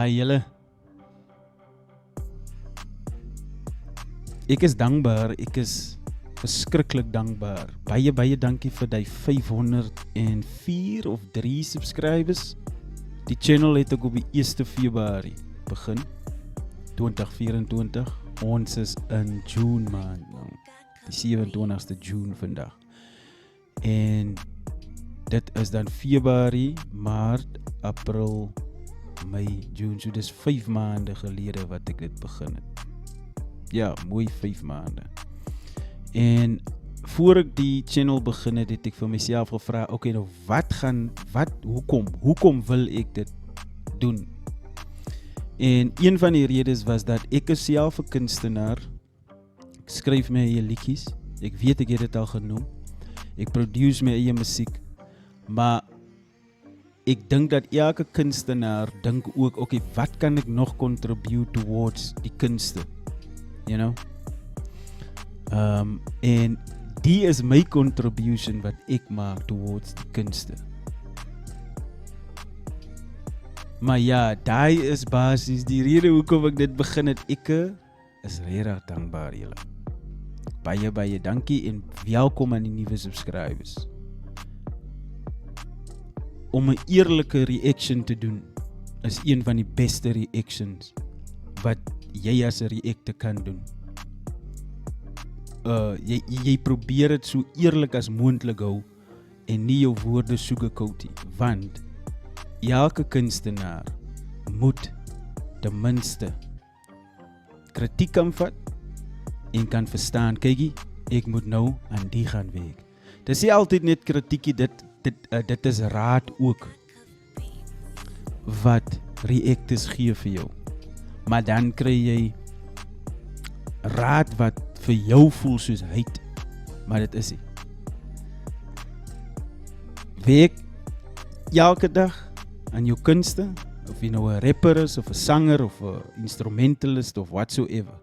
Hi julle. Ek is dankbaar, ek is verskriklik dankbaar. Baie dankie vir die 504 of 3 subscribers. Die channel het ek op die 1 Februarie begin, 2024. Ons is in June maand nou, die 27ste June vandag. En dit is dan Februarie, Maart, April, Mei, June. So dis 5 maande gelede wat ek dit begin het. Ja, mooi 5 maande. En voor ek die channel begin het ek vir myself gevra, okay, nou hoekom wil ek dit doen? En een van die redes was dat ek is self 'n kunstenaar. Ek skryf my eie liedjies. Ek weet ek het dit al genoem. Ek produce my eie musiek. Maar ek dink dat elke kunstenaar dink ook, okay, wat kan ek nog contribute towards die kunste? You know? En die is my contribution wat ek maak towards die kunste. Maar ja, daai is basies die rede hoekom ek dit begin het. Ek is regtig dankbaar julle. Baie dankie en welkom aan die nuwe subscribers. Om 'n eerlike reaction te doen is een van die beste reactions wat jy as 'n reactor kan doen. Jy probeer dit so eerlik as moontlik hou en nie jou woorde sugarcoat nie, want elke kunstenaar moet ten minste kritiek kan vat en kan verstaan, kykie, ek moet nou aan die gaan werk. Dit is nie altyd net kritiekie, dit is raad ook wat reactors gee vir jou. Maar dan kry jy raad wat vir jou voel soos hyt, maar dit is nie. Werk elke dag aan jou kunste, of jy nou 'n rapper is, of 'n sanger, of 'n instrumentalist, of whatsoever.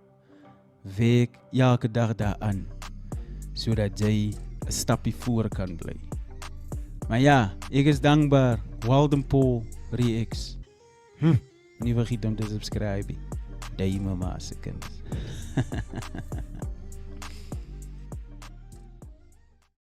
Werk elke dag daaraan, sodat jy 'n stappie voor kan bly. Maar ja, ek is dankbaar. Walden Paul Reacts. Nie vergeet om te subscribe. Daai mama se kind.